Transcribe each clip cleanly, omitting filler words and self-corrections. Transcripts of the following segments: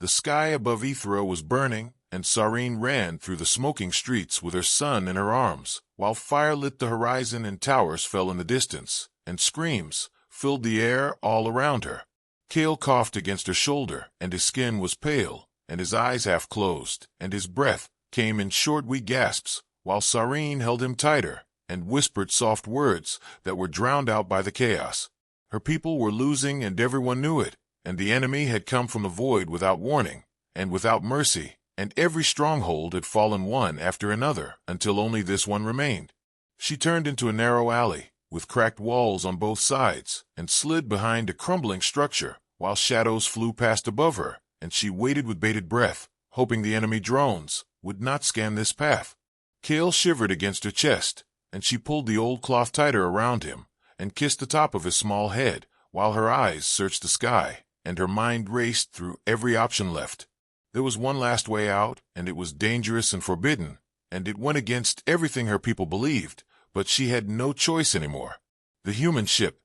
The sky above Ithra was burning, and Sarene ran through the smoking streets with her son in her arms, while fire lit the horizon and towers fell in the distance, and screams filled the air all around her. Kale coughed against her shoulder, and his skin was pale, and his eyes half closed, and his breath came in short, weak gasps, while Sarene held him tighter and whispered soft words that were drowned out by the chaos. Her people were losing, and everyone knew it, and the enemy had come from the void without warning and without mercy, and every stronghold had fallen one after another until only this one remained. She turned into a narrow alley with cracked walls on both sides and slid behind a crumbling structure while shadows flew past above her, and she waited with bated breath, hoping the enemy drones would not scan this path. Kale shivered against her chest, and she pulled the old cloth tighter around him and kissed the top of his small head while her eyes searched the sky and her mind raced through every option left. There was one last way out, and it was dangerous and forbidden, and it went against everything her people believed, but she had no choice anymore. The human ship.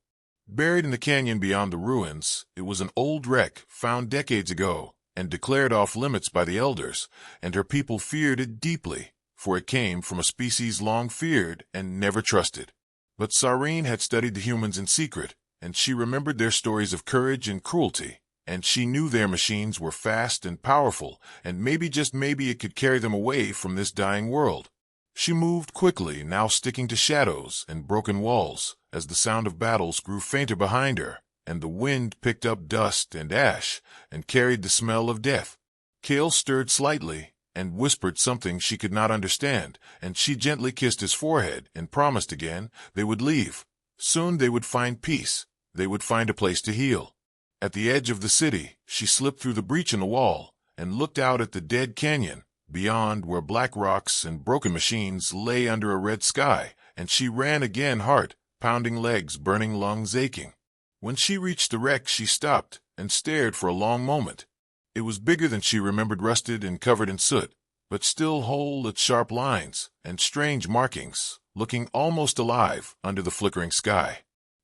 Buried in the canyon beyond the ruins, it was an old wreck found decades ago and declared off limits by the elders, and her people feared it deeply, for it came from a species long feared and never trusted. But Sarene had studied the humans in secret, and she remembered their stories of courage and cruelty, and she knew their machines were fast and powerful, and maybe, just maybe, it could carry them away from this dying world. She moved quickly, now sticking to shadows and broken walls, as the sound of battles grew fainter behind her, and the wind picked up dust and ash and carried the smell of death. Kale stirred slightly and whispered something she could not understand, and she gently kissed his forehead and promised again they would leave. Soon they would find peace. They would find a place to heal. At the edge of the city, she slipped through the breach in the wall and looked out at the dead canyon beyond, where black rocks and broken machines lay under a red sky, and she ran again, heart pounding, legs burning, lungs aching. When she reached the wreck, she stopped and stared for a long moment. It was bigger than she remembered, rusted and covered in soot, but still whole, its sharp lines and strange markings looking almost alive under the flickering sky.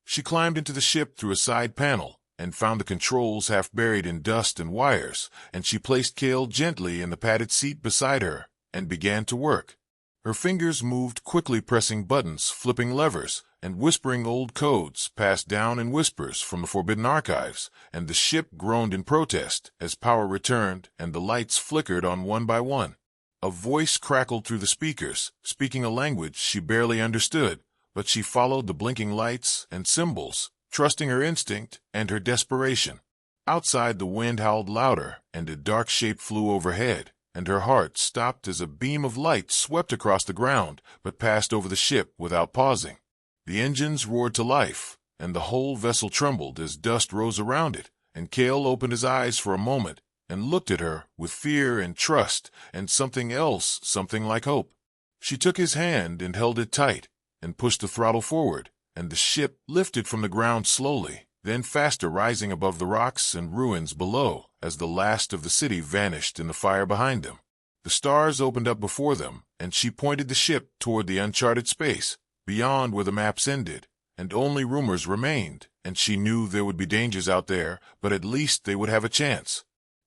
She climbed into the ship through a side panel and found the controls half buried in dust and wires, and she placed Kale gently in the padded seat beside her and began to work. Her fingers moved quickly, pressing buttons, flipping levers, and whispering old codes passed down in whispers from the forbidden archives, and the ship groaned in protest as power returned and the lights flickered on one by one. A voice crackled through the speakers, speaking a language she barely understood, but she followed the blinking lights and symbols, trusting her instinct and her desperation. Outside, the wind howled louder, and a dark shape flew overhead, and her heart stopped as a beam of light swept across the ground, but passed over the ship without pausing. The engines roared to life, and the whole vessel trembled as dust rose around it, and Kale opened his eyes for a moment and looked at her with fear and trust and something else, something like hope. She took his hand and held it tight and pushed the throttle forward, and the ship lifted from the ground slowly, then faster, rising above the rocks and ruins below as the last of the city vanished in the fire behind them. The stars opened up before them, and she pointed the ship toward the uncharted space beyond where the maps ended, and only rumors remained, and she knew there would be dangers out there, but at least they would have a chance.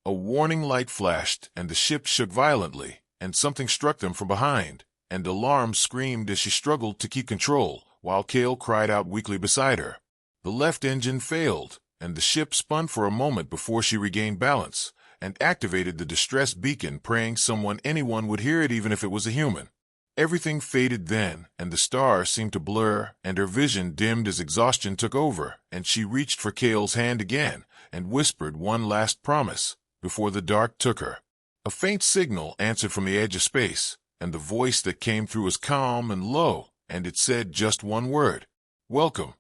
A warning light flashed, and the ship shook violently, and something struck them from behind, and alarm screamed as she struggled to keep control, while Kale cried out weakly beside her. The left engine failed, and the ship spun for a moment before she regained balance, and activated the distress beacon, praying anyone would hear it, even if it was a human. Everything faded then, and the stars seemed to blur, and her vision dimmed as exhaustion took over, and she reached for Kale's hand again, and whispered one last promise before the dark took her. A faint signal answered from the edge of space, and the voice that came through was calm and low, and it said just one word: "Welcome."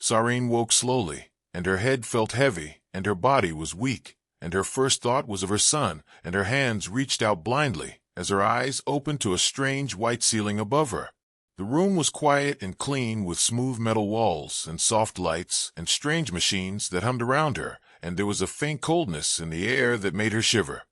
Sarene woke slowly, and her head felt heavy, and her body was weak, and her first thought was of her son, and her hands reached out blindly as her eyes opened to a strange white ceiling above her. The room was quiet and clean, with smooth metal walls and soft lights and strange machines that hummed around her, and there was a faint coldness in the air that made her shiver.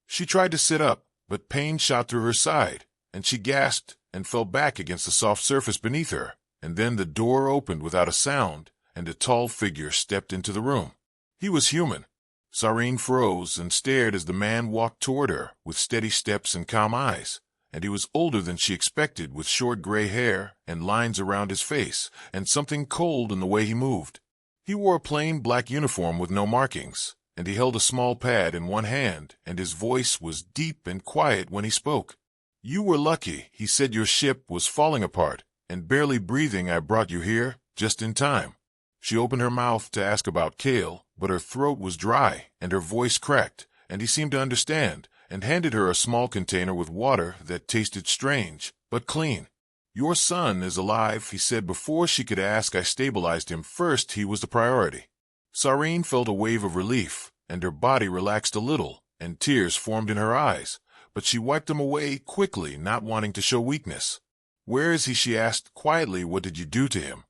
She tried to sit up, but pain shot through her side, and she gasped and fell back against the soft surface beneath her, and then the door opened without a sound, and a tall figure stepped into the room. He was human. Sareen froze and stared as the man walked toward her with steady steps and calm eyes, and he was older than she expected, with short gray hair and lines around his face, and something cold in the way he moved. He wore a plain black uniform with no markings, and he held a small pad in one hand, and his voice was deep and quiet when he spoke. "You were lucky," he said. "Your ship was falling apart, and barely breathing. I brought you here, just in time." She opened her mouth to ask about Kale, but her throat was dry, and her voice cracked, and he seemed to understand, and handed her a small container with water that tasted strange, but clean. "Your son is alive," he said. Before she could ask, "I stabilized him first. He was the priority." Sareen felt a wave of relief, and her body relaxed a little, and tears formed in her eyes, but she wiped them away quickly, not wanting to show weakness. "Where is he?" she asked quietly. "What did you do to him?"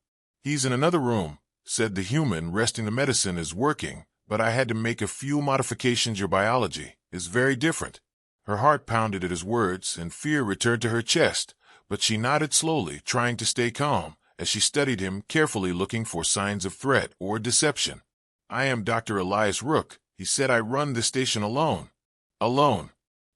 "He's in another room," said the human, resting. "The medicine is working, but I had to make a few modifications. Your biology is very different." Her heart pounded at his words, and fear returned to her chest, but she nodded slowly, trying to stay calm, as she studied him carefully, looking for signs of threat or deception. "I am Dr. Elias Rook," he said. "I run this station alone." Alone.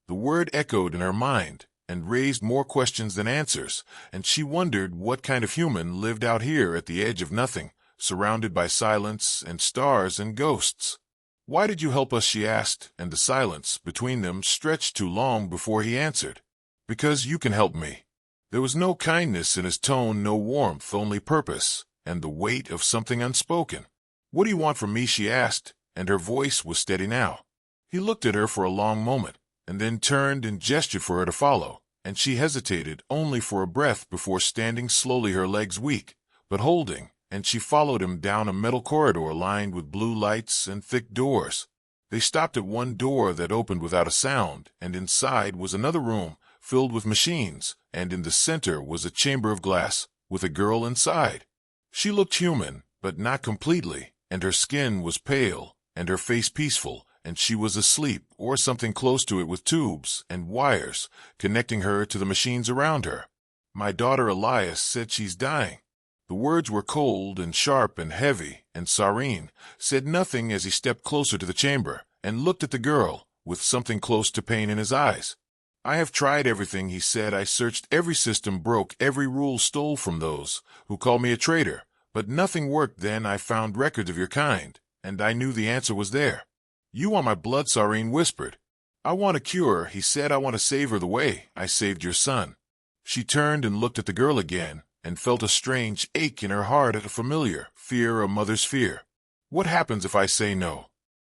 The word echoed in her mind, and raised more questions than answers, and she wondered what kind of human lived out here at the edge of nothing, surrounded by silence and stars and ghosts. "Why did you help us?" she asked, and the silence between them stretched too long before he answered. "Because you can help me." There was no kindness in his tone, no warmth, only purpose, and the weight of something unspoken. "What do you want from me?" she asked, and her voice was steady now. He looked at her for a long moment, and then turned and gestured for her to follow, and she hesitated only for a breath before standing slowly, her legs weak, but holding, and she followed him down a metal corridor lined with blue lights and thick doors. They stopped at one door that opened without a sound, and inside was another room filled with machines, and in the center was a chamber of glass with a girl inside. She looked human, but not completely, and her skin was pale, and her face peaceful, and she was asleep, or something close to it, with tubes and wires connecting her to the machines around her. "My daughter," Elias said. "She's dying." The words were cold and sharp and heavy, and Sareen said nothing as he stepped closer to the chamber and looked at the girl with something close to pain in his eyes. "I have tried everything," he said. "I searched every system, broke every rule, stole from those who called me a traitor, but nothing worked. Then I found records of your kind, and I knew the answer was there." "You want my blood," Sareen whispered. "I want a cure," he said. "I want to save her the way I saved your son." She turned and looked at the girl again, and felt a strange ache in her heart, at a familiar fear, a mother's fear. "What happens if I say no?"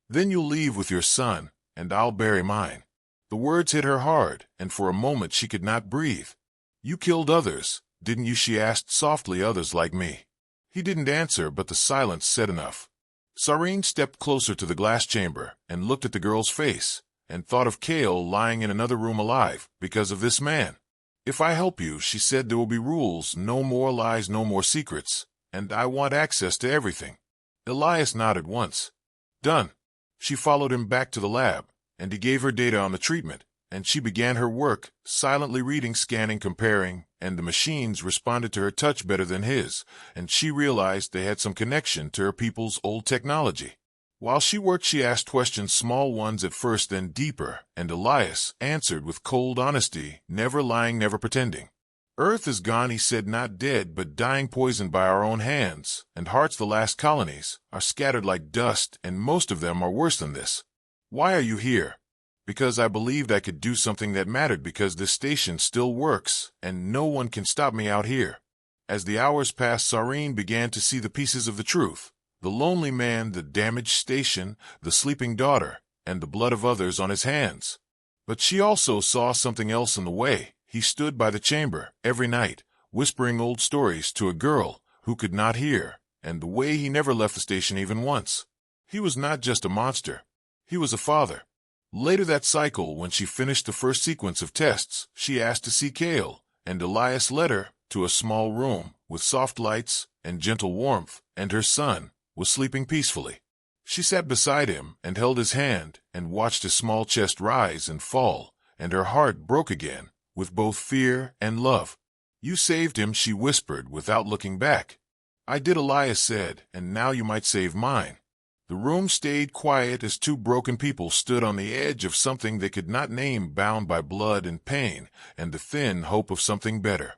"Then you'll leave with your son, and I'll bury mine." The words hit her hard, and for a moment she could not breathe. "You killed others, didn't you?" she asked softly. "Others like me." He didn't answer, but the silence said enough. Sareen stepped closer to the glass chamber and looked at the girl's face, and thought of Kale lying in another room alive because of this man. "If I help you," she said, "there will be rules, no more lies, no more secrets, and I want access to everything." Elias nodded once. "Done." She followed him back to the lab, and he gave her data on the treatment, and she began her work, silently reading, scanning, comparing, and the machines responded to her touch better than his, and she realized they had some connection to her people's old technology. While she worked, she asked questions, small ones at first, then deeper, and Elias answered with cold honesty, never lying, never pretending. "Earth is gone," he said. "Not dead, but dying, poisoned by our own hands, and Heart's the last colonies are scattered like dust, and most of them are worse than this." "Why are you here?" "Because I believed I could do something that mattered, because this station still works, and no one can stop me out here." As the hours passed, Sareen began to see the pieces of the truth. The lonely man, the damaged station, the sleeping daughter, and the blood of others on his hands. But she also saw something else in the way he stood by the chamber every night, whispering old stories to a girl who could not hear, and the way he never left the station even once. He was not just a monster. He was a father. Later that cycle, when she finished the first sequence of tests, she asked to see Kale, and Elias led her to a small room with soft lights and gentle warmth, and her son was sleeping peacefully. She sat beside him and held his hand and watched his small chest rise and fall, and her heart broke again with both fear and love. "You saved him," she whispered without looking back. "I did," Elias said, "and now you might save mine." The room stayed quiet as two broken people stood on the edge of something they could not name, bound by blood and pain and the thin hope of something better.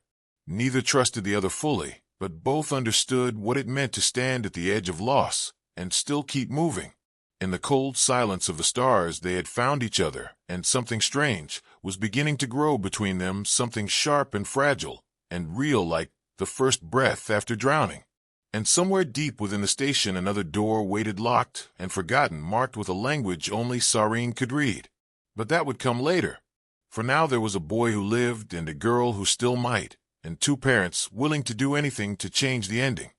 Neither trusted the other fully, but both understood what it meant to stand at the edge of loss and still keep moving. In the cold silence of the stars they had found each other, and something strange was beginning to grow between them, something sharp and fragile and real, like the first breath after drowning. And somewhere deep within the station another door waited, locked and forgotten, marked with a language only Cyrene could read. But that would come later. For now there was a boy who lived and a girl who still might, and two parents willing to do anything to change the ending.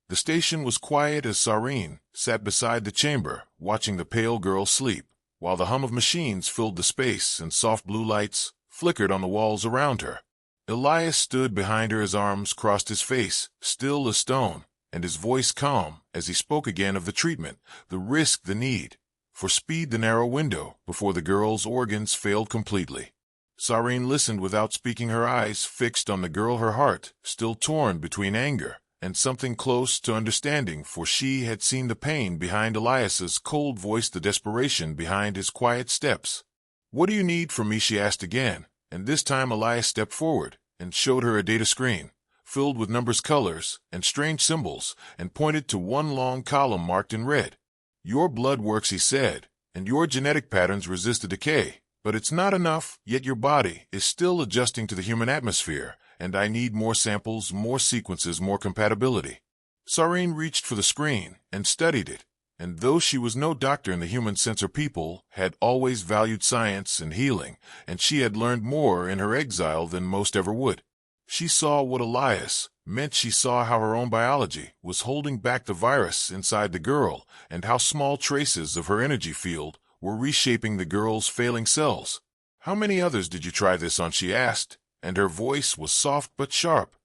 The station was quiet as Cyrene sat beside the chamber, watching the pale girl sleep, while the hum of machines filled the space and soft blue lights flickered on the walls around her. Elias stood behind her, his arms crossed, his face still as stone, and his voice calm as he spoke again of the treatment, the risk, the need for speed, the narrow window before the girl's organs failed completely. Cyrene listened without speaking, her eyes fixed on the girl, her heart still torn between anger and something close to understanding, for she had seen the pain behind Elias's cold voice, the desperation behind his quiet steps. "What do you need from me?" she asked again, and this time Elias stepped forward and showed her a data screen filled with numbers, colors, and strange symbols, and pointed to one long column marked in red. "Your blood works," he said, "and your genetic patterns resist the decay, but it's not enough, yet your body is still adjusting to the human atmosphere, and I need more samples, more sequences, more compatibility." Cyrene reached for the screen and studied it, and though she was no doctor in the human sense, her people had always valued science and healing, and she had learned more in her exile than most ever would. She saw what Elias meant. She saw how her own biology was holding back the virus inside the girl, and how small traces of her energy field were reshaping the girl's failing cells. "How many others did you try this on?" she asked, and her voice was soft but sharp.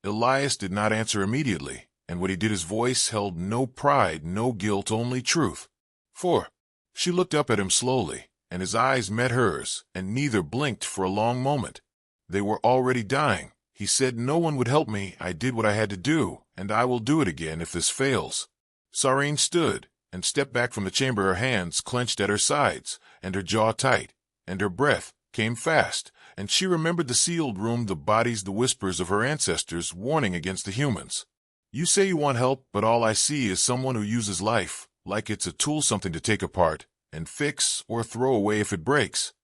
Elias did not answer immediately, and when he did his voice held no pride, no guilt, only truth. "4." She looked up at him slowly, and his eyes met hers, and neither blinked for a long moment. "They were already dying," he said. "No one would help me. I did what I had to do, and I will do it again if this fails." Cyrene stood and stepped back from the chamber, her hands clenched at her sides, and her jaw tight, and her breath came fast, and she remembered the sealed room, the bodies, the whispers of her ancestors warning against the humans. "You say you want help, but all I see is someone who uses life like it's a tool, something to take apart and fix or throw away if it breaks."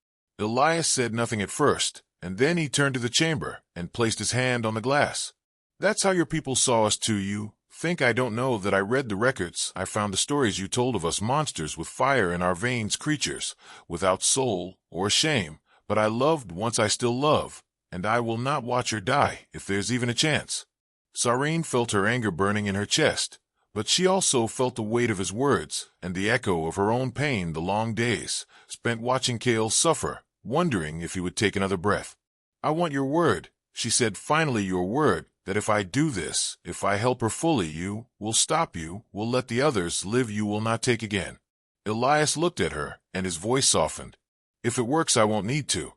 Elias said nothing at first, and then he turned to the chamber and placed his hand on the glass. "That's how your people saw us too. You think I don't know that I read the records. I found the stories you told of us, monsters with fire in our veins, creatures without soul or shame. But I loved once, I still love, and I will not watch her die if there's even a chance." Cyrene felt her anger burning in her chest, but she also felt the weight of his words and the echo of her own pain, the long days spent watching Kale suffer, wondering if he would take another breath. "I want your word," she said finally, "your word that if I do this, if I help her fully, you will stop, you will let the others live, you will not take again." Elias looked at her, and his voice softened. "If it works, I won't need to."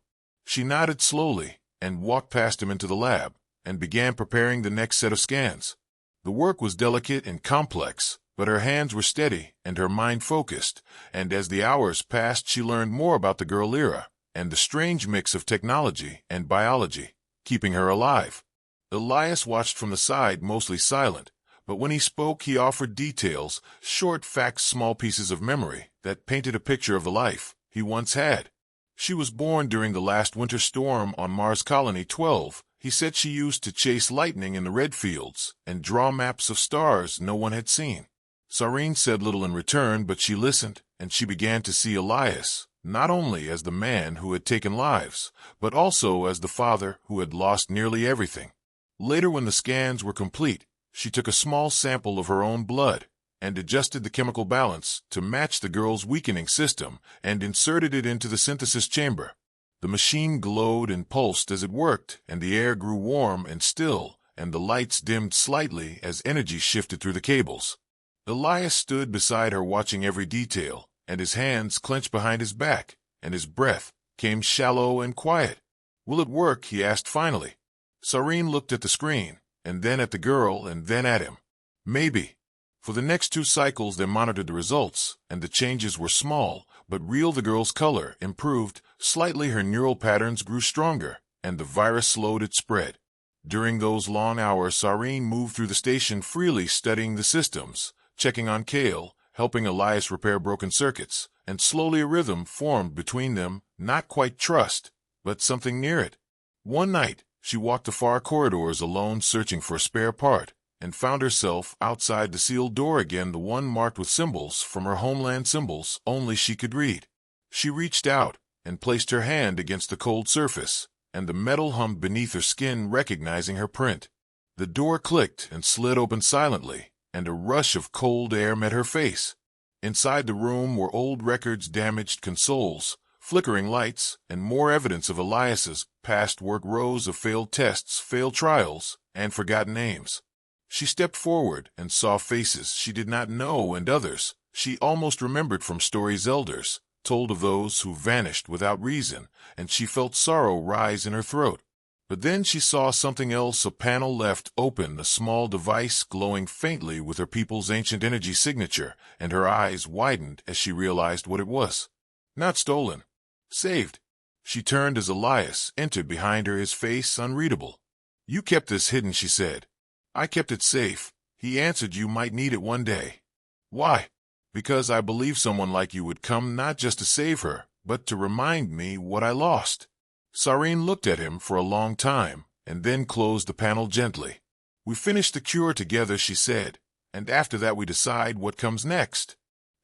She nodded slowly and walked past him into the lab and began preparing the next set of scans. The work was delicate and complex, but her hands were steady and her mind focused, and as the hours passed she learned more about the girl Lyra and the strange mix of technology and biology, keeping her alive. Elias watched from the side, mostly silent, but when he spoke he offered details, short facts, small pieces of memory that painted a picture of the life he once had. She was born during the last winter storm on Mars Colony 12. He said she used to chase lightning in the red fields and draw maps of stars no one had seen. Cyrene said little in return, but she listened, and she began to see Elias not only as the man who had taken lives, but also as the father who had lost nearly everything. Later, when the scans were complete, she took a small sample of her own blood and adjusted the chemical balance to match the girl's weakening system and inserted it into the synthesis chamber. The machine glowed and pulsed as it worked, and the air grew warm and still, and the lights dimmed slightly as energy shifted through the cables. Elias stood beside her watching every detail, and his hands clenched behind his back, and his breath came shallow and quiet. "Will it work?" he asked finally. Cyrene looked at the screen, and then at the girl, and then at him. "Maybe." For the next 2 cycles they monitored the results, and the changes were small, but real. The girl's color improved, slightly her neural patterns grew stronger, and the virus slowed its spread. During those long hours, Sareen moved through the station freely, studying the systems, checking on Kale, helping Elias repair broken circuits, and slowly a rhythm formed between them, not quite trust, but something near it. One night, she walked the far corridors alone, searching for a spare part, and found herself outside the sealed door again, the one marked with symbols from her homeland, symbols only she could read. She reached out and placed her hand against the cold surface, and the metal hummed beneath her skin, recognizing her print. The door clicked and slid open silently, and a rush of cold air met her face. Inside the room were old records, damaged consoles, flickering lights, and more evidence of Elias's past work, rows of failed tests, failed trials, and forgotten names. She stepped forward and saw faces she did not know, and others she almost remembered from stories elders told of those who vanished without reason, and she felt sorrow rise in her throat. But then she saw something else. A panel left open, a small device glowing faintly with her people's ancient energy signature, and her eyes widened as she realized what it was. Not stolen. Saved. She turned as Elias entered behind her, his face unreadable. "You kept this hidden," she said. "I kept it safe," he answered. "You might need it one day." "Why?" "Because I believed someone like you would come, not just to save her, but to remind me what I lost." Sareen looked at him for a long time, and then closed the panel gently. "We finish the cure together," she said, "and after that we decide what comes next."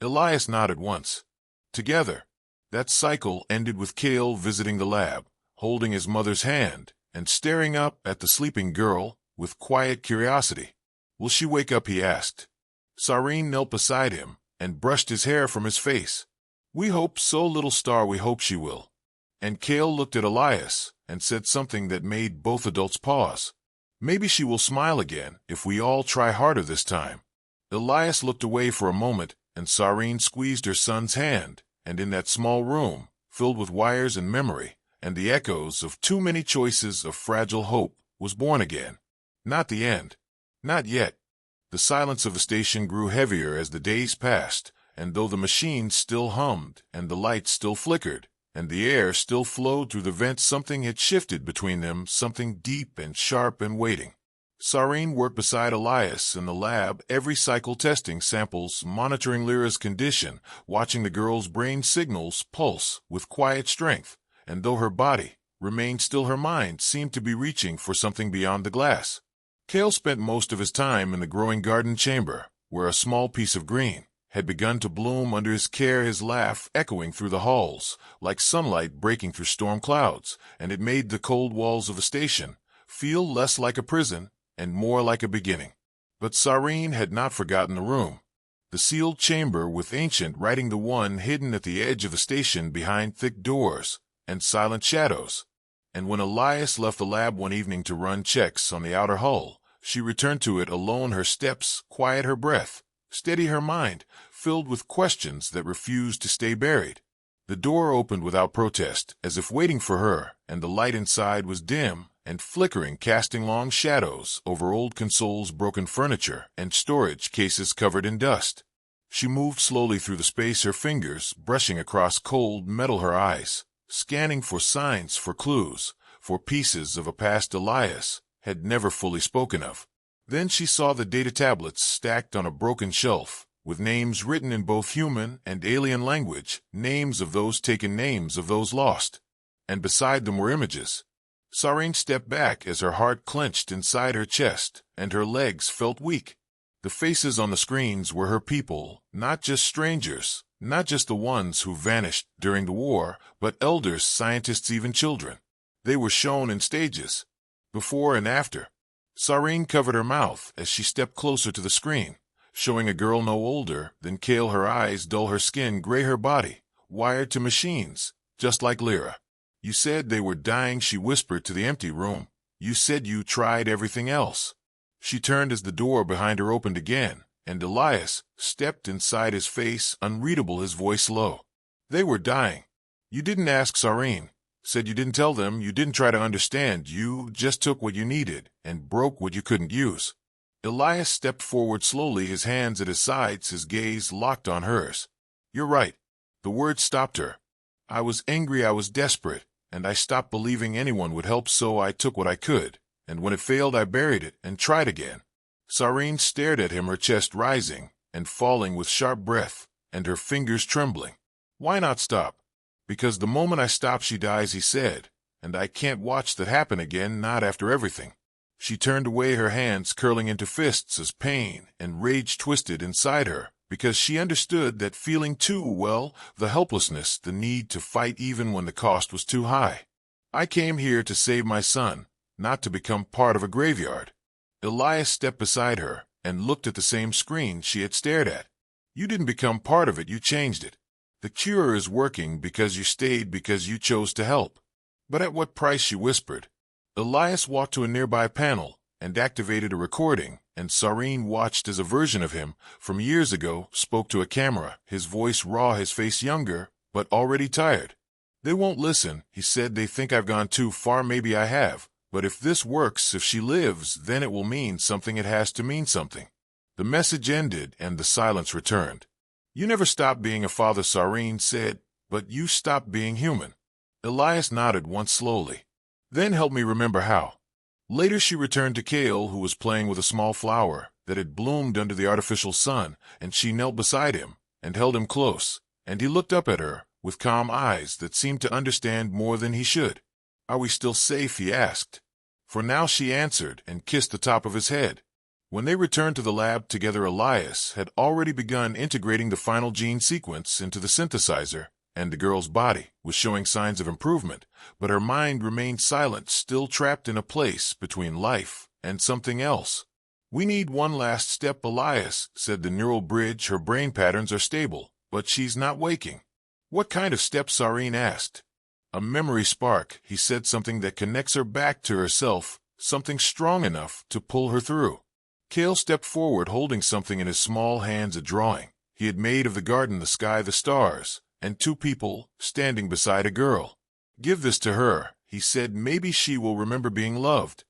Elias nodded once. Together. That cycle ended with Kale visiting the lab, holding his mother's hand, and staring up at the sleeping girl with quiet curiosity. "Will she wake up?" he asked. Sareen knelt beside him and brushed his hair from his face. "We hope so, little star, we hope she will." And Kale looked at Elias and said something that made both adults pause. "Maybe she will smile again if we all try harder this time." Elias looked away for a moment, and Sareen squeezed her son's hand, and in that small room, filled with wires and memory, and the echoes of too many choices of fragile hope, was born again. Not the end. Not yet. The silence of the station grew heavier as the days passed, and though the machines still hummed, and the lights still flickered, and the air still flowed through the vents, something had shifted between them, something deep and sharp and waiting. Sareen worked beside Elias in the lab, every cycle testing samples, monitoring Lyra's condition, watching the girl's brain signals pulse with quiet strength, and though her body remained still, her mind seemed to be reaching for something beyond the glass. Kale spent most of his time in the growing garden chamber, where a small piece of green had begun to bloom under his care, his laugh echoing through the halls like sunlight breaking through storm clouds, and it made the cold walls of the station feel less like a prison and more like a beginning. But Sareen had not forgotten the room, the sealed chamber with ancient writing, the one hidden at the edge of the station behind thick doors and silent shadows. And when Elias left the lab one evening to run checks on the outer hull, she returned to it alone, her steps quiet, her breath steady, her mind filled with questions that refused to stay buried. The door opened without protest, as if waiting for her, and the light inside was dim and flickering, casting long shadows over old consoles, broken furniture, and storage cases covered in dust. She moved slowly through the space, her fingers brushing across cold metal, her eyes scanning for signs, for clues, for pieces of a past Elias had never fully spoken of. Then she saw the data tablets stacked on a broken shelf, with names written in both human and alien language, names of those taken, names of those lost. And beside them were images. Sareen stepped back as her heart clenched inside her chest, and her legs felt weak. The faces on the screens were her people, not just strangers, not just the ones who vanished during the war, but elders, scientists, even children. They were shown in stages, before and after. Sareen covered her mouth as she stepped closer to the screen, showing a girl no older than Kale, her eyes dull, her skin gray, her body wired to machines, just like Lyra. "You said they were dying," she whispered to the empty room. "You said you tried everything else." She turned as the door behind her opened again, and Elias stepped inside, his face unreadable, his voice low. "They were dying. You didn't ask." Sareen said. "You didn't tell them, you didn't try to understand, you just took what you needed and broke what you couldn't use." Elias stepped forward slowly, his hands at his sides, his gaze locked on hers. "You're right." The words stopped her. "I was angry, I was desperate, and I stopped believing anyone would help, so I took what I could, and when it failed I buried it and tried again." Sareen stared at him, her chest rising and falling with sharp breath, and her fingers trembling. "Why not stop?" "Because the moment I stop she dies," he said, "and I can't watch that happen again, not after everything." She turned away, her hands curling into fists as pain and rage twisted inside her, because she understood that feeling too well, the helplessness, the need to fight even when the cost was too high. "I came here to save my son, not to become part of a graveyard." Elias stepped beside her and looked at the same screen she had stared at. "You didn't become part of it, you changed it. The cure is working because you stayed, because you chose to help." "But at what price?" she whispered. Elias walked to a nearby panel and activated a recording, and Sareen watched as a version of him from years ago spoke to a camera, his voice raw, his face younger, but already tired. "They won't listen," he said. "They think I've gone too far. Maybe I have. But if this works, if she lives, then it will mean something. It has to mean something." The message ended, and the silence returned. "You never stopped being a father," Sareen said, "but you stopped being human." Elias nodded once slowly. "Then help me remember how." Later she returned to Kale, who was playing with a small flower that had bloomed under the artificial sun, and she knelt beside him and held him close, and he looked up at her with calm eyes that seemed to understand more than he should. "Are we still safe?" he asked. For now, she answered and kissed the top of his head. When they returned to the lab together, Elias had already begun integrating the final gene sequence into the synthesizer, and the girl's body was showing signs of improvement, but her mind remained silent, still trapped in a place between life and something else. "We need one last step," Elias said. "The neural bridge, her brain patterns are stable, but she's not waking." "What kind of step?" Sareen asked. "A memory spark," he said, "something that connects her back to herself, something strong enough to pull her through." Kale stepped forward, holding something in his small hands, a drawing he had made of the garden, the sky, the stars, and two people standing beside a girl. "Give this to her," he said. "Maybe she will remember being loved."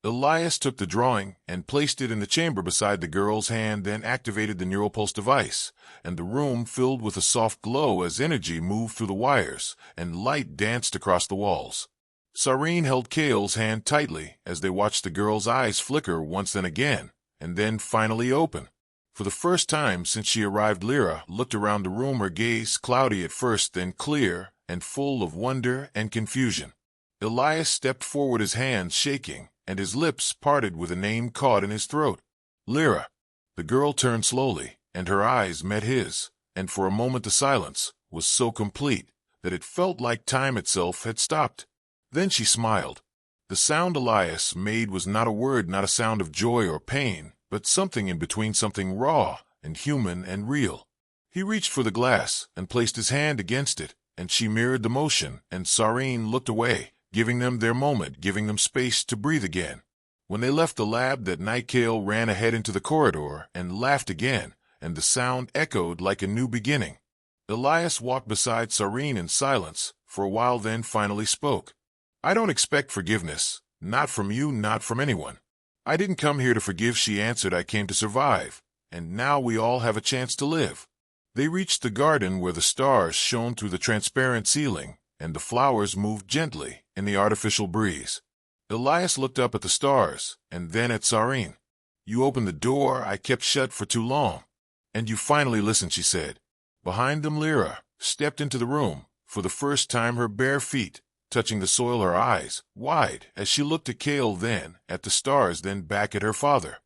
Elias took the drawing and placed it in the chamber beside the girl's hand, then activated the neural pulse device, and the room filled with a soft glow as energy moved through the wires and light danced across the walls. Sareen held Kale's hand tightly as they watched the girl's eyes flicker once, then again, and then finally open. For the first time since she arrived, Lyra looked around the room, her gaze cloudy at first, then clear and full of wonder and confusion. Elias stepped forward, his hands shaking, and his lips parted with a name caught in his throat. "Lyra." The girl turned slowly, and her eyes met his, and for a moment the silence was so complete that it felt like time itself had stopped. Then she smiled. The sound Elias made was not a word, not a sound of joy or pain, but something in between, something raw and human and real. He reached for the glass and placed his hand against it, and she mirrored the motion, and Sareen looked away, giving them their moment, giving them space to breathe again. When they left the lab that night, Kale ran ahead into the corridor and laughed again, and the sound echoed like a new beginning. Elias walked beside Sareen in silence for a while, then finally spoke. "I don't expect forgiveness, not from you, not from anyone. I didn't come here to forgive," she answered. "I came to survive, and now we all have a chance to live." They reached the garden where the stars shone through the transparent ceiling, and the flowers moved gently in the artificial breeze. Elias looked up at the stars, and then at Sareen. "You opened the door I kept shut for too long. And you finally listened," she said. Behind them, Lyra stepped into the room, for the first time, her bare feet touching the soil, her eyes wide as she looked at Kale, then at the stars, then back at her father.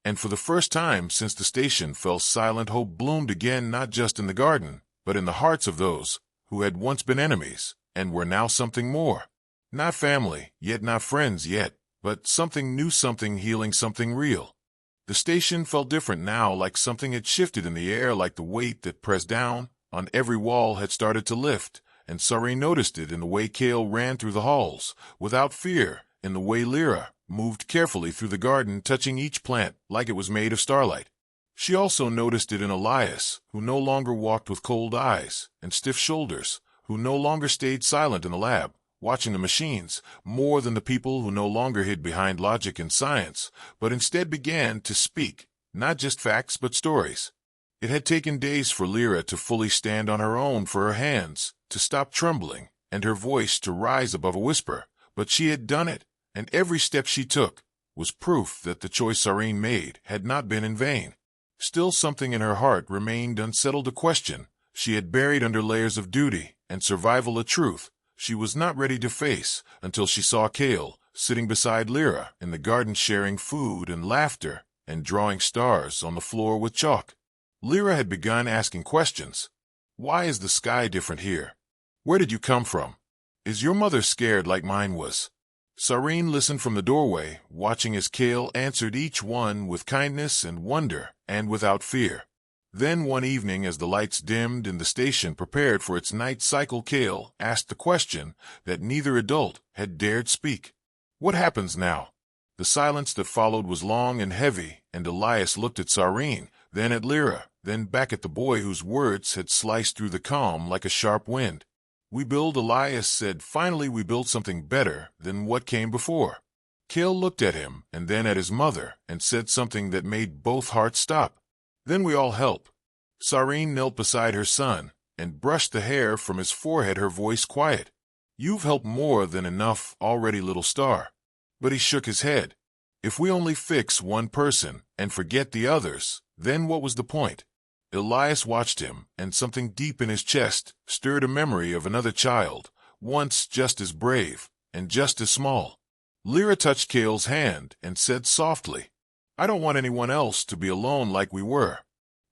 And for the first time since the station fell silent, hope bloomed again, not just in the garden, but in the hearts of those who had once been enemies and were now something more. Not family, yet not friends yet, but something new, something healing, something real. The station felt different now, like something had shifted in the air, like the weight that pressed down on every wall had started to lift, and Sareen noticed it in the way Kale ran through the halls without fear, in the way Lyra moved carefully through the garden, touching each plant like it was made of starlight. She also noticed it in Elias, who no longer walked with cold eyes and stiff shoulders, who no longer stayed silent in the lab, watching the machines, more than the people who no longer hid behind logic and science, but instead began to speak, not just facts but stories. It had taken days for Lyra to fully stand on her own, for her hands to stop trembling, and her voice to rise above a whisper, but she had done it, and every step she took was proof that the choice Sareen made had not been in vain. Still, something in her heart remained unsettled, a question she had buried under layers of duty and survival, a truth she was not ready to face until she saw Kale sitting beside Lyra in the garden, sharing food and laughter and drawing stars on the floor with chalk. Lyra had begun asking questions. Why is the sky different here? Where did you come from? Is your mother scared like mine was? Sareen listened from the doorway, watching as Kale answered each one with kindness and wonder and without fear. Then one evening, as the lights dimmed and the station prepared for its night cycle, Kale asked the question that neither adult had dared speak. What happens now? The silence that followed was long and heavy, and Elias looked at Sareen, then at Lyra, then back at the boy whose words had sliced through the calm like a sharp wind. We build, Elias said. Finally, we build something better than what came before. Kale looked at him and then at his mother and said something that made both hearts stop. Then we all help. Sareen knelt beside her son and brushed the hair from his forehead, her voice quiet. You've helped more than enough already, little star. But he shook his head. If we only fix one person and forget the others, then what was the point? Elias watched him, and something deep in his chest stirred a memory of another child, once just as brave and just as small. Lyra touched Kale's hand and said softly, I don't want anyone else to be alone like we were.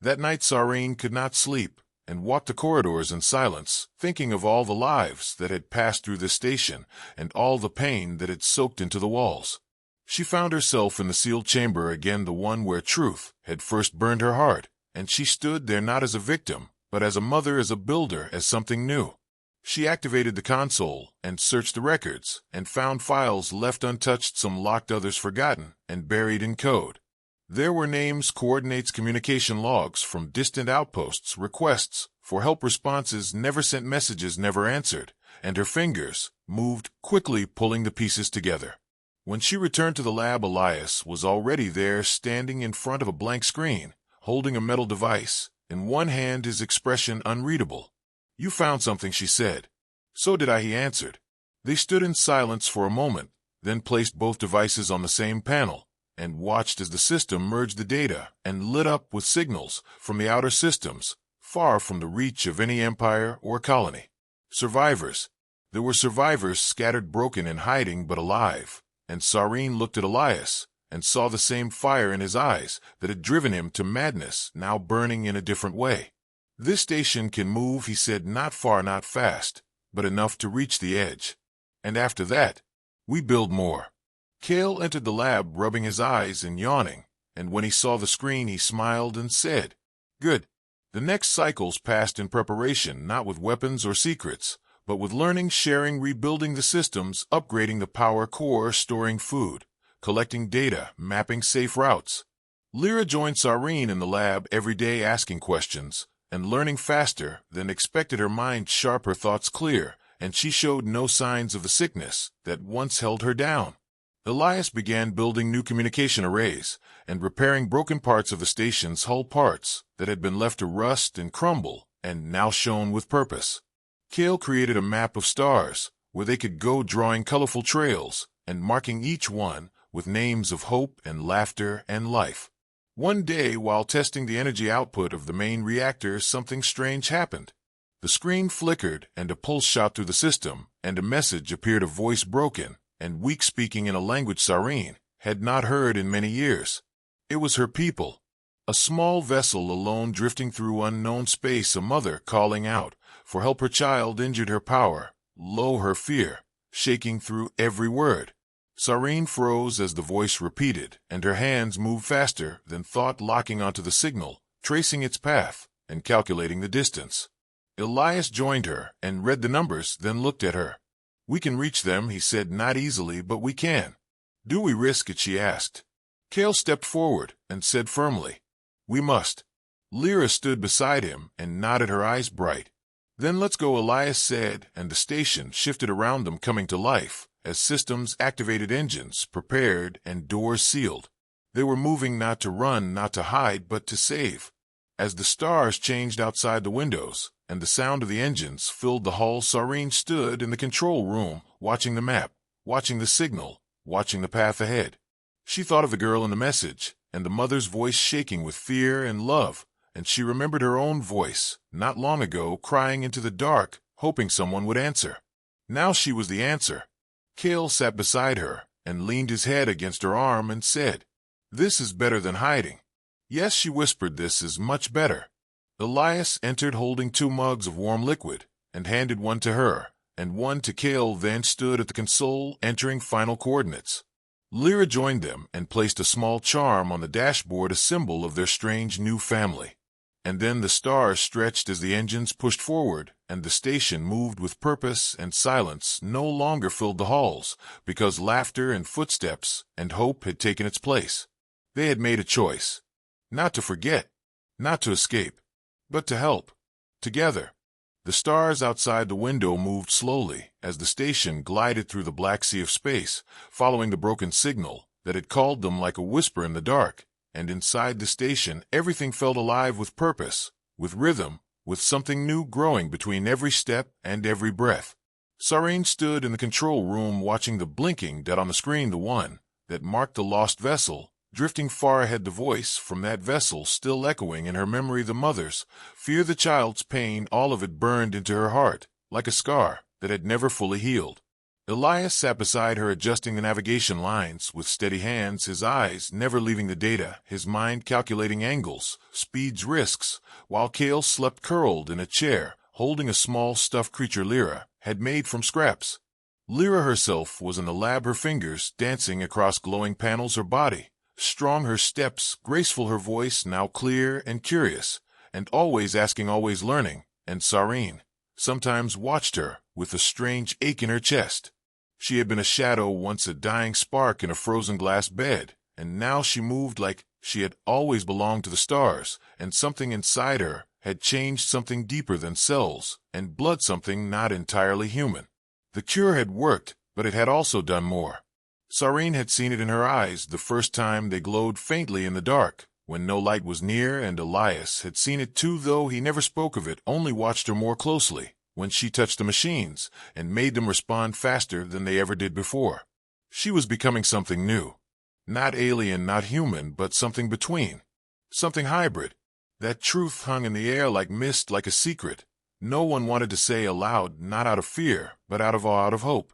That night Sareen could not sleep and walked the corridors in silence, thinking of all the lives that had passed through the station and all the pain that had soaked into the walls. She found herself in the sealed chamber again, the one where truth had first burned her heart, and she stood there not as a victim, but as a mother, as a builder, as something new. She activated the console and searched the records and found files left untouched, some locked, others forgotten and buried in code. There were names, coordinates, communication logs from distant outposts, requests for help, responses never sent, messages never answered, and her fingers moved quickly, pulling the pieces together. When she returned to the lab, Elias was already there, standing in front of a blank screen, holding a metal device, in one hand, his expression unreadable. You found something, she said. So did I, he answered. They stood in silence for a moment, then placed both devices on the same panel, and watched as the system merged the data and lit up with signals from the outer systems, far from the reach of any empire or colony. Survivors. There were survivors, scattered, broken, and hiding, but alive. And Sareen looked at Elias and saw the same fire in his eyes that had driven him to madness, now burning in a different way. This station can move, he said, not far, not fast, but enough to reach the edge. And after that, we build more. Kale entered the lab, rubbing his eyes and yawning, and when he saw the screen he smiled and said, Good. The next cycles passed in preparation, not with weapons or secrets, but with learning, sharing, rebuilding the systems, upgrading the power core, storing food, collecting data, mapping safe routes. Lyra joined Sareen in the lab every day, asking questions and learning faster than expected, her mind sharp, her thoughts clear, and she showed no signs of the sickness that once held her down. Elias began building new communication arrays and repairing broken parts of the station's hull, parts that had been left to rust and crumble and now shone with purpose. Kale created a map of stars where they could go, drawing colorful trails and marking each one with names of hope and laughter and life. One day, while testing the energy output of the main reactor, something strange happened. The screen flickered and a pulse shot through the system, and a message appeared, a voice broken and weak, speaking in a language Sareen had not heard in many years. It was her people. A small vessel alone drifting through unknown space, a mother calling out for help, her child injured, her power low, her fear shaking through every word. Sareen froze as the voice repeated, and her hands moved faster than thought, locking onto the signal, tracing its path, and calculating the distance. Elias joined her and read the numbers, then looked at her. We can reach them, he said, not easily, but we can. Do we risk it, she asked. Kale stepped forward and said firmly, We must. Lyra stood beside him and nodded, her eyes bright. Then let's go, Elias said, and the station shifted around them, coming to life, as systems activated, engines prepared, and doors sealed. They were moving, not to run, not to hide, but to save. As the stars changed outside the windows, and the sound of the engines filled the hall, Sareen stood in the control room, watching the map, watching the signal, watching the path ahead. She thought of the girl in the message, and the mother's voice shaking with fear and love, and she remembered her own voice, not long ago, crying into the dark, hoping someone would answer. Now she was the answer. Cale sat beside her, and leaned his head against her arm and said, "This is better than hiding." "Yes," she whispered, "this is much better." Elias entered holding 2 mugs of warm liquid, and handed one to her, and one to Cale, then stood at the console, entering final coordinates. Lyra joined them and placed a small charm on the dashboard, a symbol of their strange new family. And then the stars stretched as the engines pushed forward, and the station moved with purpose, and silence no longer filled the halls, because laughter and footsteps and hope had taken its place. They had made a choice. Not to forget, not to escape, but to help. Together. The stars outside the window moved slowly as the station glided through the black sea of space, following the broken signal that had called them like a whisper in the dark. And inside the station, everything felt alive with purpose, with rhythm, with something new growing between every step and every breath. Sareen stood in the control room, watching the blinking dot on the screen, the one that marked the lost vessel, drifting far ahead, the voice from that vessel still echoing in her memory, the mother's fear, the child's pain, all of it burned into her heart, like a scar that had never fully healed. Elias sat beside her, adjusting the navigation lines with steady hands, his eyes never leaving the data, his mind calculating angles, speeds, risks, while Cale slept curled in a chair, holding a small stuffed creature Lyra had made from scraps. Lyra herself was in the lab, her fingers dancing across glowing panels, her body strong, her steps graceful, her voice now clear and curious, and always asking, always learning. And Sareen sometimes watched her with a strange ache in her chest. She had been a shadow once, a dying spark in a frozen glass bed, and now she moved like she had always belonged to the stars, and something inside her had changed, something deeper than cells and blood, something not entirely human. The cure had worked, but it had also done more. Sareen had seen it in her eyes the first time they glowed faintly in the dark, when no light was near, and Elias had seen it too, though he never spoke of it, only watched her more closely, when she touched the machines and made them respond faster than they ever did before. She was becoming something new. Not alien, not human, but something between. Something hybrid. That truth hung in the air like mist, like a secret. No one wanted to say aloud, not out of fear, but out of awe, out of hope.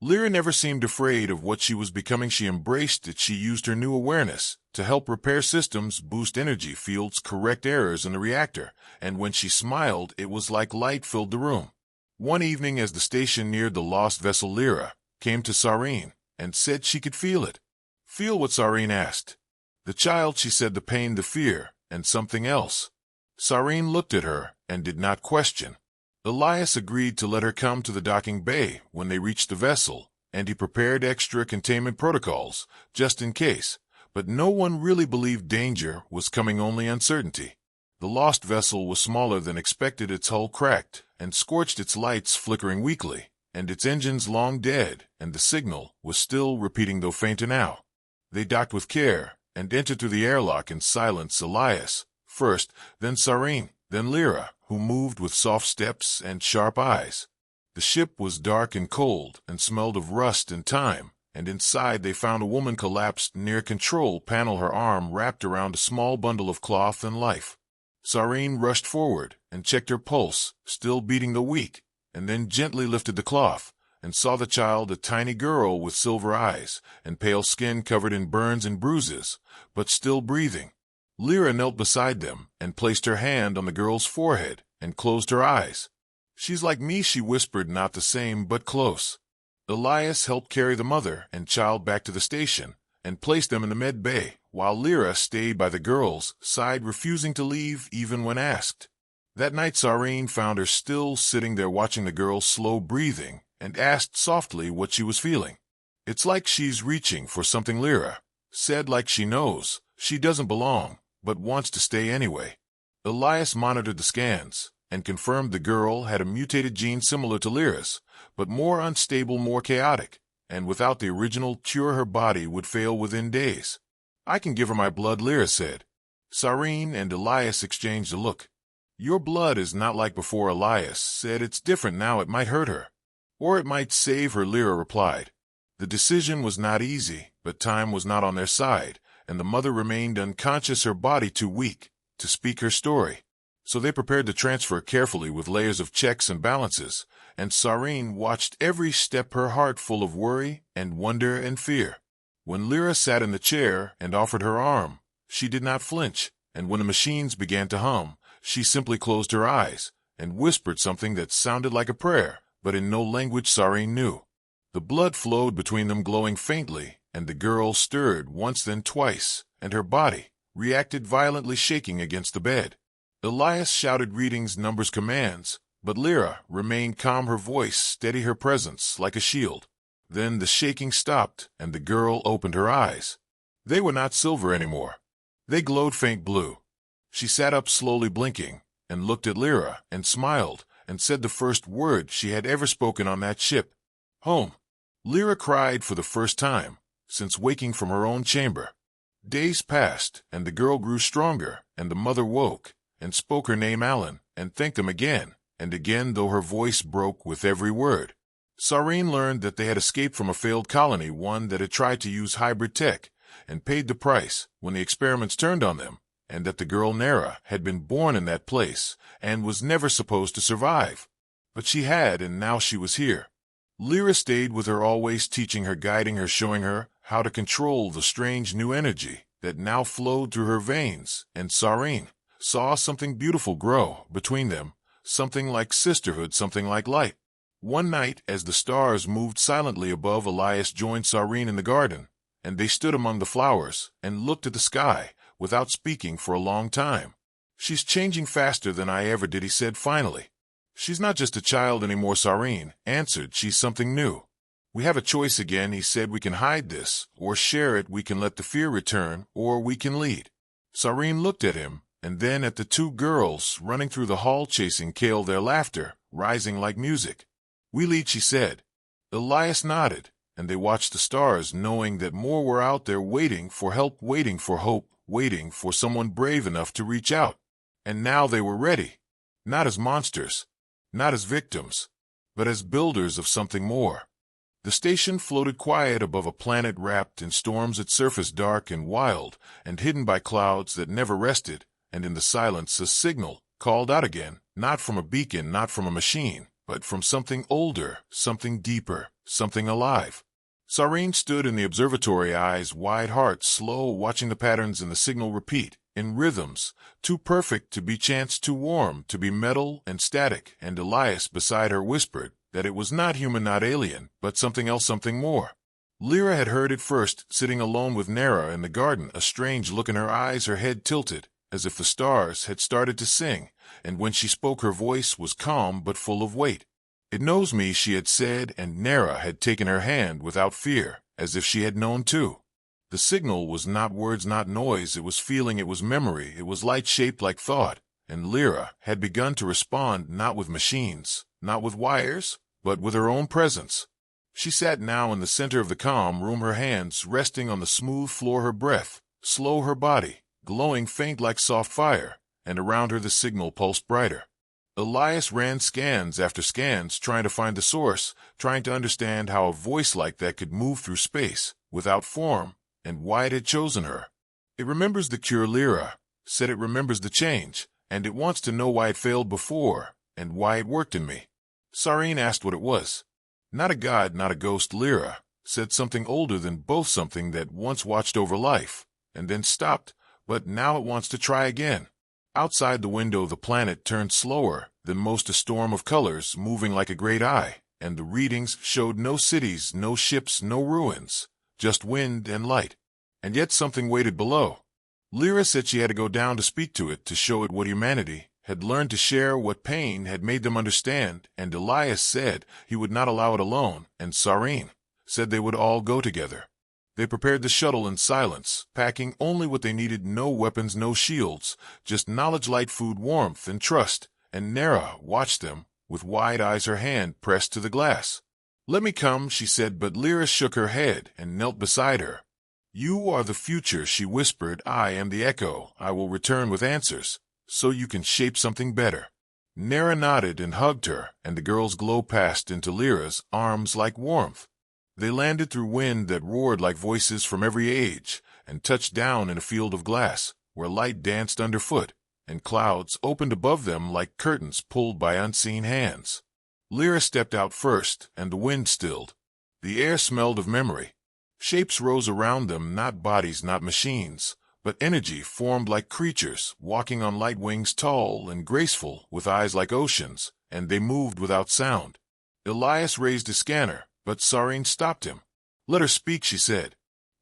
Lyra never seemed afraid of what she was becoming. She embraced it. She used her new awareness to help repair systems, boost energy fields, correct errors in the reactor, and when she smiled, it was like light filled the room. One evening, as the station neared the lost vessel, Lyra came to Sareen and said she could feel it. Feel what? Sareen asked. The child, she said, the pain, the fear, and something else. Sareen looked at her and did not question. Elias agreed to let her come to the docking bay when they reached the vessel, and he prepared extra containment protocols, just in case. But no one really believed danger was coming, only uncertainty. The lost vessel was smaller than expected, its hull cracked and scorched, its lights flickering weakly, and its engines long dead, and the signal was still repeating, though fainter now. They docked with care and entered through the airlock in silence, Elias first, then Sareen, then Lyra, who moved with soft steps and sharp eyes. The ship was dark and cold and smelled of rust and time, and inside they found a woman collapsed near a control panel, her arm wrapped around a small bundle of cloth and life. Sareen rushed forward and checked her pulse, still beating though weak, and then gently lifted the cloth and saw the child, a tiny girl with silver eyes and pale skin covered in burns and bruises, but still breathing. Lyra knelt beside them and placed her hand on the girl's forehead and closed her eyes. "She's like me," she whispered, "not the same, but close." Elias helped carry the mother and child back to the station and placed them in the med bay, while Lyra stayed by the girl's side, refusing to leave even when asked. That night Sareen found her still sitting there watching the girl's slow breathing and asked softly what she was feeling. "It's like she's reaching for something," Lyra said, "like she knows she doesn't belong, but wants to stay anyway." Elias monitored the scans, and confirmed the girl had a mutated gene similar to Lyra's, but more unstable, more chaotic, and without the original cure her body would fail within days. "I can give her my blood," Lyra said. Cyrene and Elias exchanged a look. "Your blood is not like before," Elias said. "It's different now. It might hurt her. Or it might save her," Lyra replied. The decision was not easy, but time was not on their side, and the mother remained unconscious, her body too weak to speak her story. So they prepared to transfer carefully with layers of checks and balances, and Cyrene watched every step, her heart full of worry and wonder and fear. When Lyra sat in the chair and offered her arm, she did not flinch, and when the machines began to hum, she simply closed her eyes and whispered something that sounded like a prayer, but in no language Cyrene knew. The blood flowed between them, glowing faintly, and the girl stirred once, then twice, and her body reacted violently, shaking against the bed. Elias shouted readings, numbers, commands, but Lyra remained calm, her voice steady, her presence like a shield. Then the shaking stopped, and the girl opened her eyes. They were not silver anymore. They glowed faint blue. She sat up slowly, blinking, and looked at Lyra, and smiled, and said the first word she had ever spoken on that ship. "Home." Lyra cried for the first time since waking from her own chamber. Days passed, and the girl grew stronger, and the mother woke, and spoke her name, Alan, and thanked him again and again, though her voice broke with every word. Cyrene learned that they had escaped from a failed colony, one that had tried to use hybrid tech, and paid the price when the experiments turned on them, and that the girl Nera had been born in that place and was never supposed to survive. But she had, and now she was here. Lyra stayed with her, always teaching her, guiding her, showing her how to control the strange new energy that now flowed through her veins, and Cyrene saw something beautiful grow between them, something like sisterhood, something like light. One night, as the stars moved silently above, Elias joined Cyrene in the garden, and they stood among the flowers and looked at the sky without speaking for a long time. "She's changing faster than I ever did," he said finally. "She's not just a child anymore," Cyrene answered. "She's something new. We have a choice again," he said. "We can hide this or share it. We can let the fear return, or we can lead." Cyrene looked at him, and then at the two girls running through the hall, chasing Kale, their laughter rising like music. "We lead," she said. Elias nodded, and they watched the stars, knowing that more were out there, waiting for help, waiting for hope, waiting for someone brave enough to reach out. And now they were ready, not as monsters, not as victims, but as builders of something more. The station floated quiet above a planet wrapped in storms, its surface dark and wild and hidden by clouds that never rested, and in the silence a signal called out again, not from a beacon, not from a machine, but from something older, something deeper, something alive. Cyrene stood in the observatory, eyes wide, heart slow, watching the patterns in the signal repeat, in rhythms, too perfect to be chance, too warm to be metal and static, and Elias beside her whispered that it was not human, not alien, but something else, something more. Lyra had heard it first, sitting alone with Nera in the garden, a strange look in her eyes, her head tilted, as if the stars had started to sing, and when she spoke her voice was calm but full of weight. "It knows me," she had said, and Nera had taken her hand without fear, as if she had known too. The signal was not words, not noise, it was feeling, it was memory, it was light shaped like thought, and Lyra had begun to respond, not with machines, not with wires, but with her own presence. She sat now in the center of the calm room, her hands resting on the smooth floor, her breath slow, her body glowing faint like soft fire, and around her the signal pulsed brighter. Elias ran scans after scans, trying to find the source, trying to understand how a voice like that could move through space, without form, and why it had chosen her. "It remembers the cure," Lyra said. "It remembers the change, and it wants to know why it failed before, and why it worked in me." Cyrene asked what it was. "Not a god, not a ghost," Lyra said. "Something older than both, something that once watched over life, and then stopped, but now it wants to try again." Outside the window the planet turned slower than most, a storm of colors moving like a great eye, and the readings showed no cities, no ships, no ruins, just wind and light. And yet something waited below. Lyra said she had to go down to speak to it, to show it what humanity had learned, to share what pain had made them understand, and Elias said he would not allow it alone, and Cyrene said they would all go together. They prepared the shuttle in silence, packing only what they needed, no weapons, no shields, just knowledge, light, food, warmth, and trust, and Nera watched them, with wide eyes, her hand pressed to the glass. "Let me come," she said, but Lyra shook her head and knelt beside her. "You are the future," she whispered. "I am the echo. I will return with answers, so you can shape something better." Nera nodded and hugged her, and the girl's glow passed into Lyra's arms like warmth. They landed through wind that roared like voices from every age, and touched down in a field of glass, where light danced underfoot, and clouds opened above them like curtains pulled by unseen hands. Lyra stepped out first, and the wind stilled. The air smelled of memory. Shapes rose around them, not bodies, not machines, but energy formed like creatures, walking on light wings, tall and graceful, with eyes like oceans, and they moved without sound. Elias raised his scanner, but Sareen stopped him. "Let her speak," she said.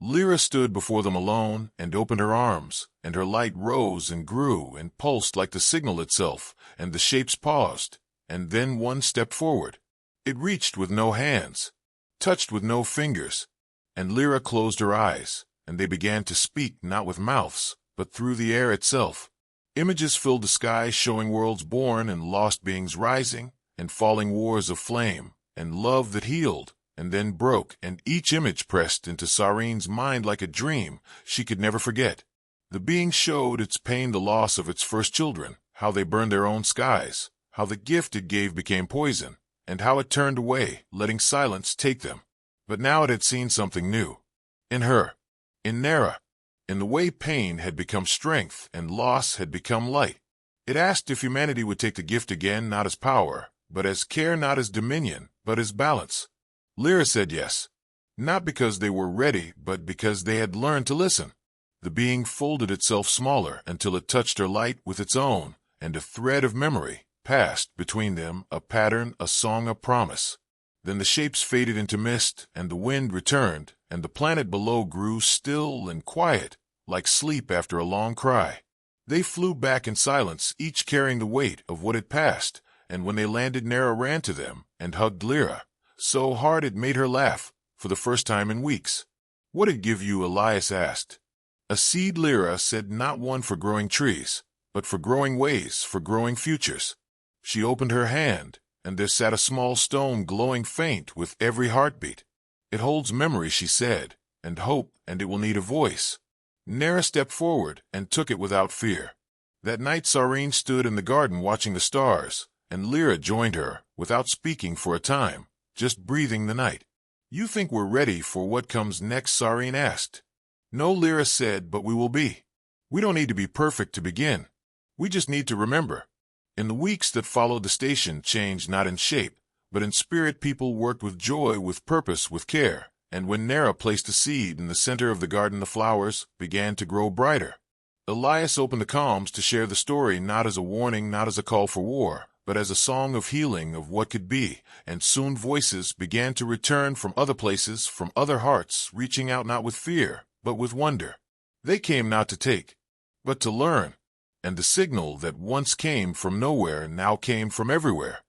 Lyra stood before them alone and opened her arms, and her light rose and grew and pulsed like the signal itself, and the shapes paused, and then one stepped forward. It reached with no hands, touched with no fingers, and Lyra closed her eyes, and they began to speak, not with mouths, but through the air itself. Images filled the sky, showing worlds born and lost, beings rising and falling, wars of flame, and love that healed and then broke, and each image pressed into Sareen's mind like a dream she could never forget. The being showed its pain, the loss of its first children, how they burned their own skies, how the gift it gave became poison, and how it turned away, letting silence take them. But now it had seen something new. In her. In Nera. In the way pain had become strength and loss had become light. It asked if humanity would take the gift again, not as power, but as care, not as dominion, but as balance. Lyra said yes. Not because they were ready, but because they had learned to listen. The being folded itself smaller until it touched her light with its own, and a thread of memory passed between them, a pattern, a song, a promise. Then the shapes faded into mist, and the wind returned, and the planet below grew still and quiet, like sleep after a long cry. They flew back in silence, each carrying the weight of what had passed, and when they landed, Nera ran to them and hugged Lyra, so hard it made her laugh, for the first time in weeks. "What did give you?" Elias asked. "A seed," Lyra said, "not one for growing trees, but for growing ways, for growing futures." She opened her hand, and there sat a small stone, glowing faint with every heartbeat. "It holds memory," she said, "and hope, and it will need a voice." Nera stepped forward and took it without fear. That night Sareen stood in the garden watching the stars, and Lyra joined her, without speaking for a time, just breathing the night. "You think we're ready for what comes next?" Sareen asked. "No," Lyra said, "but we will be. We don't need to be perfect to begin. We just need to remember." In the weeks that followed, the station changed not in shape, but in spirit. People worked with joy, with purpose, with care, and when Nera placed a seed in the center of the garden, the flowers began to grow brighter. Elias opened the calms to share the story, not as a warning, not as a call for war, but as a song of healing, of what could be, and soon voices began to return from other places, from other hearts, reaching out not with fear, but with wonder. They came not to take, but to learn. And the signal that once came from nowhere now came from everywhere.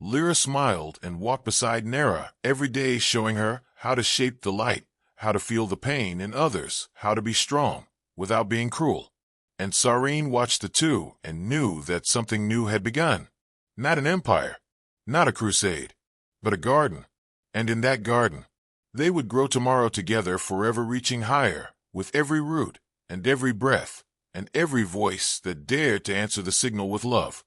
Lyra smiled and walked beside Nera every day, showing her how to shape the light, how to feel the pain in others, how to be strong without being cruel. And Sareen watched the two and knew that something new had begun. Not an empire, not a crusade, but a garden. And in that garden, they would grow tomorrow together, forever reaching higher, with every root and every breath, and every voice that dared to answer the signal with love.